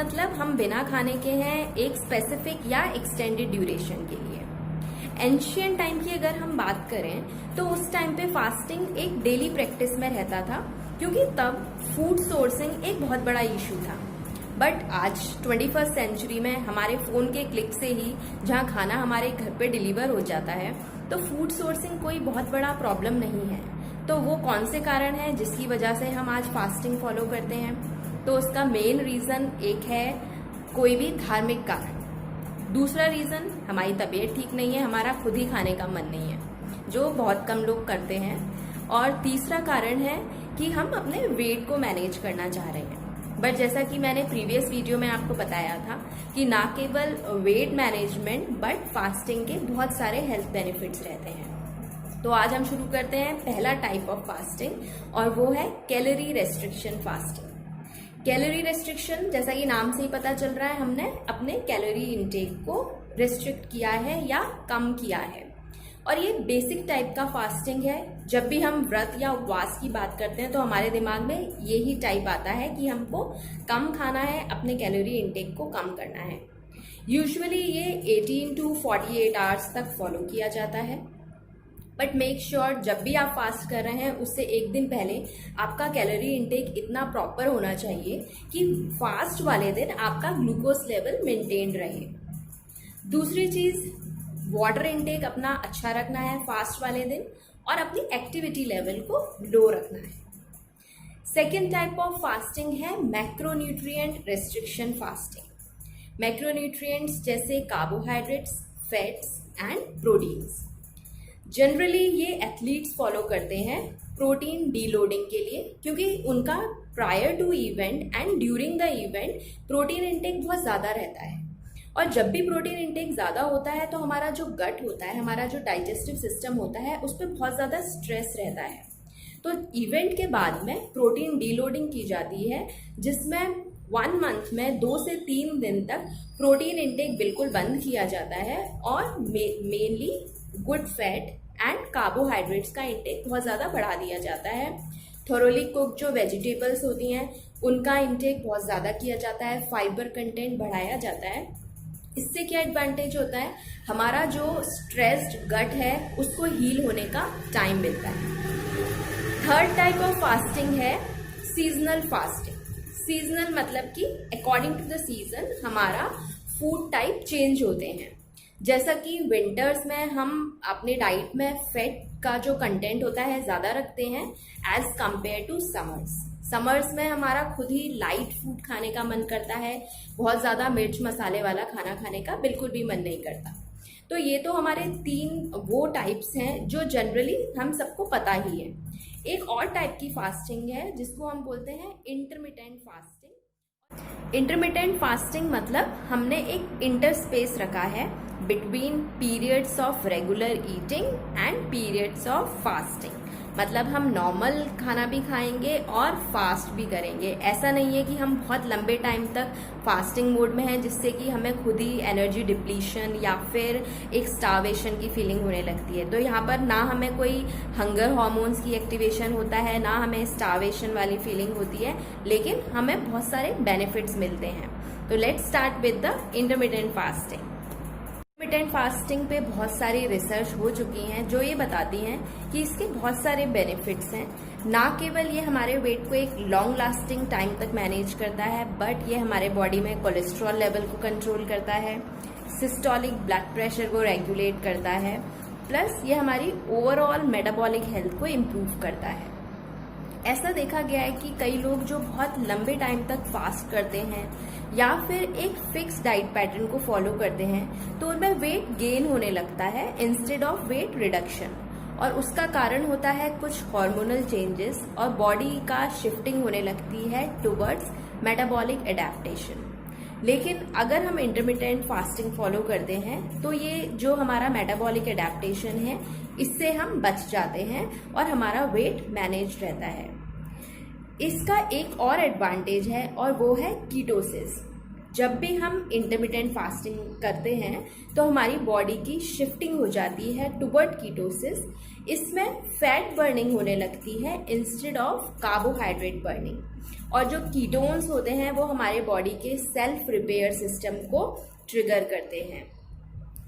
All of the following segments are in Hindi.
मतलब हम बिना खाने के हैं एक स्पेसिफिक या एक्सटेंडेड ड्यूरेशन के लिए। एंशियंट टाइम की अगर हम बात करें तो उस टाइम पे फास्टिंग एक डेली प्रैक्टिस में रहता था, क्योंकि तब फूड सोर्सिंग एक बहुत बड़ा इशू था। बट आज 21st सेंचुरी में हमारे फोन के क्लिक से ही जहाँ खाना हमारे घर पे डिलीवर हो जाता है, तो फूड सोर्सिंग कोई बहुत बड़ा प्रॉब्लम नहीं है। तो वो कौन से कारण है जिसकी वजह से हम आज फास्टिंग फॉलो करते हैं? तो उसका मेन रीजन एक है कोई भी धार्मिक कारण। दूसरा रीजन हमारी तबीयत ठीक नहीं है, हमारा खुद ही खाने का मन नहीं है, जो बहुत कम लोग करते हैं। और तीसरा कारण है कि हम अपने वेट को मैनेज करना चाह रहे हैं। बट जैसा कि मैंने प्रीवियस वीडियो में आपको बताया था कि ना केवल वेट मैनेजमेंट बट फास्टिंग के बहुत सारे हेल्थ बेनिफिट्स रहते हैं। तो आज हम शुरू करते हैं पहला टाइप ऑफ फास्टिंग, और वो है calorie restriction fasting. Calorie restriction, जैसा कि नाम से ही पता चल रहा है, हमने अपने कैलोरी इंटेक को रिस्ट्रिक्ट किया है या कम किया है। और ये बेसिक टाइप का फास्टिंग है। जब भी हम व्रत या उपवास की बात करते हैं तो हमारे दिमाग में यही टाइप आता है कि हमको कम खाना है, अपने कैलोरी इंटेक को कम करना है। यूजुअली ये 18 to 48 आवर्स तक फॉलो किया जाता है। बट मेक श्योर जब भी आप फास्ट कर रहे हैं उससे एक दिन पहले आपका कैलोरी इंटेक इतना प्रॉपर होना चाहिए कि फास्ट वाले दिन आपका ग्लूकोज लेवल मेंटेन रहे। दूसरी चीज, वाटर इंटेक अपना अच्छा रखना है फास्ट वाले दिन, और अपनी एक्टिविटी लेवल को लो रखना है। सेकेंड टाइप ऑफ फास्टिंग है मैक्रोन्यूट्रिएंट रेस्ट्रिक्शन फास्टिंग। मैक्रोन्यूट्रिएंट्स जैसे carbohydrates, fats and proteins. Generally ये एथलीट्स फॉलो करते हैं प्रोटीन डीलोडिंग के लिए, क्योंकि उनका prior to event and during the event protein intake बहुत ज़्यादा रहता है। और जब भी प्रोटीन इंटेक ज़्यादा होता है तो हमारा जो गट होता है, हमारा जो डाइजेस्टिव सिस्टम होता है, उस पर बहुत ज़्यादा स्ट्रेस रहता है। तो इवेंट के बाद में प्रोटीन डीलोडिंग की जाती है, जिसमें 1 मंथ में 2 से 3 दिन तक प्रोटीन इंटेक बिल्कुल बंद किया जाता है, और mainly good fat and carbohydrates का इंटेक बहुत ज़्यादा बढ़ा दिया जाता है। थोरोली कुक जो वेजिटेबल्स होती हैं उनका इंटेक बहुत ज़्यादा किया जाता है, फाइबर कंटेंट बढ़ाया जाता है। इससे क्या एडवांटेज होता है, हमारा जो स्ट्रेस्ड गट है उसको हील होने का टाइम मिलता है। थर्ड टाइप ऑफ फास्टिंग है सीजनल फास्टिंग। सीजनल मतलब कि अकॉर्डिंग टू द सीजन हमारा फूड टाइप चेंज होते हैं। जैसा कि विंटर्स में हम अपने डाइट में फैट का जो कंटेंट होता है ज़्यादा रखते हैं एज कंपेयर टू समर्स में हमारा खुद ही लाइट फूड खाने का मन करता है, बहुत ज़्यादा मिर्च मसाले वाला खाना खाने का बिल्कुल भी मन नहीं करता। तो ये तो हमारे 3 वो टाइप्स हैं जो जनरली हम सबको पता ही है। एक और टाइप की फास्टिंग है जिसको हम बोलते हैं इंटरमिटेंट फास्टिंग। इंटरमिटेंट फास्टिंग मतलब हमने एक इंटर स्पेस रखा है between periods of regular eating and periods of fasting. मतलब हम नॉर्मल खाना भी खाएंगे और फास्ट भी करेंगे। ऐसा नहीं है कि हम बहुत लंबे टाइम तक फास्टिंग मोड में हैं जिससे कि हमें खुद ही एनर्जी डिप्लीशन या फिर एक स्टार्वेशन की फीलिंग होने लगती है। तो यहाँ पर ना हमें कोई हंगर हार्मोन्स की एक्टिवेशन होता है, ना हमें स्टार्वेशन वाली फीलिंग होती है, लेकिन हमें बहुत सारे बेनिफिट्स मिलते हैं। तो let's start with the intermittent fasting. Intermittent fasting पे बहुत सारी रिसर्च हो चुकी हैं जो ये बताती हैं कि इसके बहुत सारे बेनिफिट्स हैं। ना केवल ये हमारे वेट को एक लॉन्ग लास्टिंग टाइम तक मैनेज करता है, बट ये हमारे बॉडी में कोलेस्ट्रॉल लेवल को कंट्रोल करता है, सिस्टोलिक ब्लड प्रेशर को रेगुलेट करता है, प्लस ये हमारी ओवरऑल मेटाबॉलिक हेल्थ को इम्प्रूव करता है। ऐसा देखा गया है कि कई लोग जो बहुत लंबे टाइम तक फास्ट करते हैं या फिर एक फिक्स डाइट पैटर्न को फॉलो करते हैं तो उनमें वेट गेन होने लगता है इंस्टेड ऑफ वेट रिडक्शन। और उसका कारण होता है कुछ हार्मोनल चेंजेस, और बॉडी का शिफ्टिंग होने लगती है टुवर्ड्स मेटाबॉलिक एडेप्टेशन। लेकिन अगर हम इंटरमिटेंट फास्टिंग फॉलो करते हैं तो ये जो हमारा मेटाबॉलिक एडेप्टेशन है इससे हम बच जाते हैं और हमारा वेट मैनेज रहता है। इसका एक और एडवांटेज है और वो है कीटोसिस। जब भी हम इंटरमिटेंट फास्टिंग करते हैं तो हमारी बॉडी की शिफ्टिंग हो जाती है टुवर्ड कीटोसिस। इसमें फैट बर्निंग होने लगती है इंस्टेड ऑफ कार्बोहाइड्रेट बर्निंग, और जो कीटोन्स होते हैं वो हमारे बॉडी के सेल्फ रिपेयर सिस्टम को ट्रिगर करते हैं।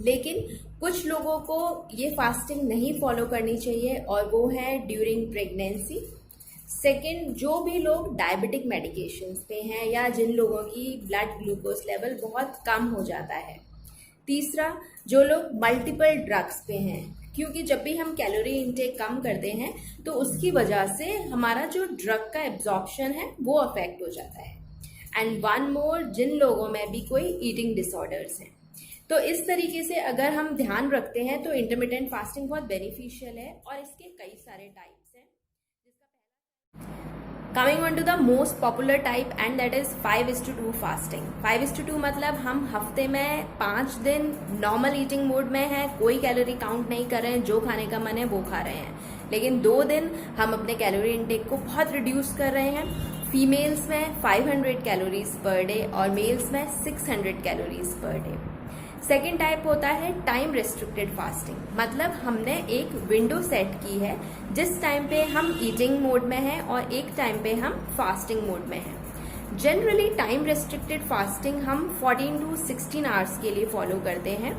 लेकिन कुछ लोगों को ये फास्टिंग नहीं फॉलो करनी चाहिए, और वो है ड्यूरिंग प्रेगनेंसी। सेकेंड, जो भी लोग डायबिटिक मेडिकेशंस पे हैं या जिन लोगों की ब्लड ग्लूकोज लेवल बहुत कम हो जाता है। तीसरा, जो लोग मल्टीपल ड्रग्स पे हैं, क्योंकि जब भी हम कैलोरी इंटेक कम करते हैं तो उसकी वजह से हमारा जो ड्रग का एब्जॉर्प्शन है वो अफेक्ट हो जाता है। एंड वन मोर, जिन लोगों में भी कोई ईटिंग डिसऑर्डर्स हैं। तो इस तरीके से अगर हम ध्यान रखते हैं तो इंटरमिटेंट फास्टिंग बहुत बेनिफिशियल है, और इसके कई सारे टाइप्स हैं। Coming on to the most popular type, and that is 5:2 fasting. 5:2 मतलब हम हफ्ते में 5 दिन नॉर्मल ईटिंग मोड में हैं, कोई कैलोरी काउंट नहीं कर रहे हैं, जो खाने का मन है वो खा रहे हैं। लेकिन 2 दिन हम अपने कैलोरी इंटेक को बहुत रिड्यूस कर रहे हैं। फीमेल्स में 500 कैलोरीज पर डे और मेल्स में 600 calories per day. Second type होता है टाइम रेस्ट्रिक्टेड फास्टिंग, मतलब हमने एक विंडो सेट की है जिस टाइम पे हम ईटिंग मोड में हैं और एक टाइम पे हम फास्टिंग मोड में हैं। जनरली टाइम रेस्ट्रिक्टेड फास्टिंग हम 14 to 16 आवर्स के लिए फॉलो करते हैं,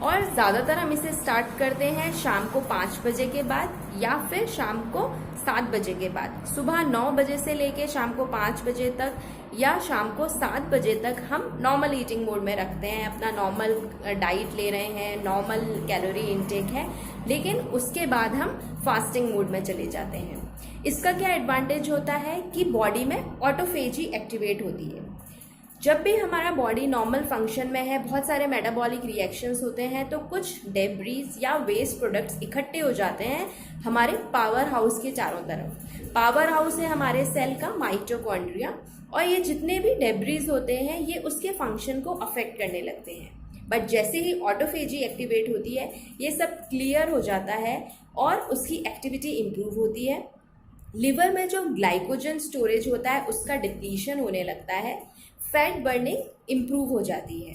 और ज़्यादातर हम इसे स्टार्ट करते हैं शाम को 5 बजे के बाद या फिर शाम को 7 बजे के बाद। सुबह 9 बजे से लेके शाम को 5 बजे तक या शाम को 7 बजे तक हम नॉर्मल ईटिंग मोड में रखते हैं, अपना नॉर्मल डाइट ले रहे हैं, नॉर्मल कैलोरी इनटेक है, लेकिन उसके बाद हम फास्टिंग मोड में चले जाते हैं। इसका क्या एडवांटेज होता है कि बॉडी में ऑटोफेजी एक्टिवेट होती है। जब भी हमारा बॉडी नॉर्मल फंक्शन में है, बहुत सारे मेटाबॉलिक रिएक्शंस होते हैं, तो कुछ डेब्रीज या वेस्ट प्रोडक्ट्स इकट्ठे हो जाते हैं हमारे पावर हाउस के चारों तरफ। पावर हाउस है हमारे सेल का माइटोकॉन्ड्रिया, और ये जितने भी डेब्रीज होते हैं ये उसके फंक्शन को अफेक्ट करने लगते हैं। बट जैसे ही ऑटोफेजी एक्टिवेट होती है ये सब क्लियर हो जाता है और उसकी एक्टिविटी इम्प्रूव होती है। लिवर में जो ग्लाइकोजन स्टोरेज होता है उसका डिप्लीशन होने लगता है, फैट बर्निंग इम्प्रूव हो जाती है।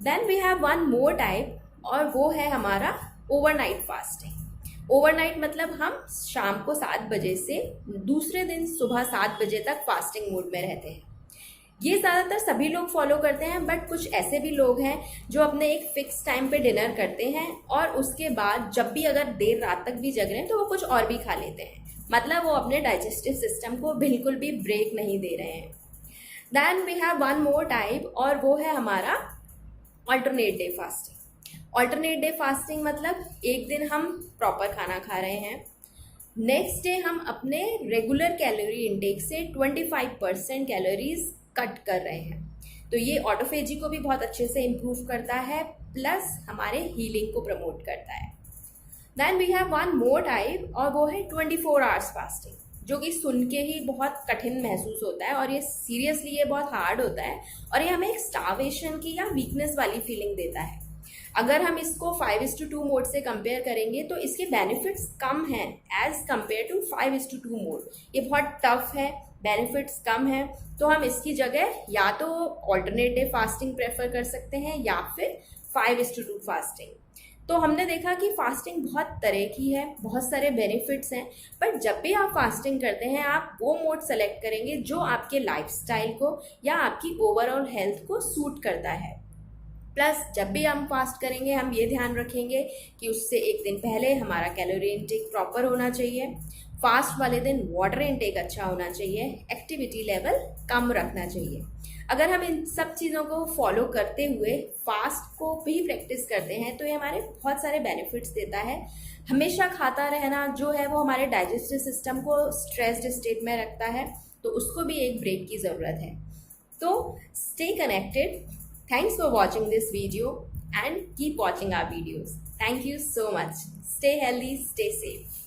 Then we have one more type, और वो है हमारा ओवरनाइट फास्टिंग। ओवरनाइट मतलब हम शाम को 7 बजे से दूसरे दिन सुबह 7 बजे तक फास्टिंग मोड में रहते हैं। ये ज़्यादातर सभी लोग फॉलो करते हैं, बट कुछ ऐसे भी लोग हैं जो अपने एक फिक्स टाइम पे डिनर करते हैं और उसके बाद जब भी अगर देर रात तक भी जग रहे हैं तो वो कुछ और भी खा लेते हैं, मतलब वो अपने डाइजेस्टिव सिस्टम को बिल्कुल भी ब्रेक नहीं दे रहे हैं। Then we have one more type, और वो है हमारा alternate day fasting. Alternate day fasting मतलब एक दिन हम प्रॉपर खाना खा रहे हैं, नेक्स्ट डे हम अपने रेगुलर कैलोरी इंटेक से 25% कैलोरीज कट कर रहे हैं। तो ये ऑटोफेजी को भी बहुत अच्छे से इम्प्रूव करता है, प्लस हमारे हीलिंग को प्रमोट करता है। Then we have one more type, और वो है 24 आवर्स फास्टिंग, जो कि सुन के ही बहुत कठिन महसूस होता है, और ये सीरियसली ये बहुत हार्ड होता है, और ये हमें एक स्टार्वेशन की या वीकनेस वाली फीलिंग देता है। अगर हम इसको 5:2 मोड से कंपेयर करेंगे तो इसके बेनिफिट्स कम हैं एज कंपेयर टू 5:2 मोड। ये बहुत टफ है, बेनिफिट्स कम है, तो हम इसकी जगह या तो ऑल्टरनेट डे फास्टिंग प्रेफर कर सकते हैं या फिर 5:2 फास्टिंग। तो हमने देखा कि फास्टिंग बहुत तरह की है, बहुत सारे बेनिफिट्स हैं, बट जब भी आप फास्टिंग करते हैं आप वो मोड सेलेक्ट करेंगे जो आपके लाइफस्टाइल को या आपकी ओवरऑल हेल्थ को सूट करता है। प्लस जब भी हम फास्ट करेंगे हम ये ध्यान रखेंगे कि उससे एक दिन पहले हमारा कैलोरी इंटेक प्रॉपर होना चाहिए, फास्ट वाले दिन वाटर इंटेक अच्छा होना चाहिए, एक्टिविटी लेवल कम रखना चाहिए। अगर हम इन सब चीज़ों को फॉलो करते हुए फास्ट को भी प्रैक्टिस करते हैं तो ये हमारे बहुत सारे बेनिफिट्स देता है। हमेशा खाता रहना जो है वो हमारे डाइजेस्टिव सिस्टम को स्ट्रेस्ड स्टेट में रखता है, तो उसको भी एक ब्रेक की ज़रूरत है। तो stay connected. Thanks for watching this video and keep watching our videos. Thank you so much. Stay healthy, stay safe.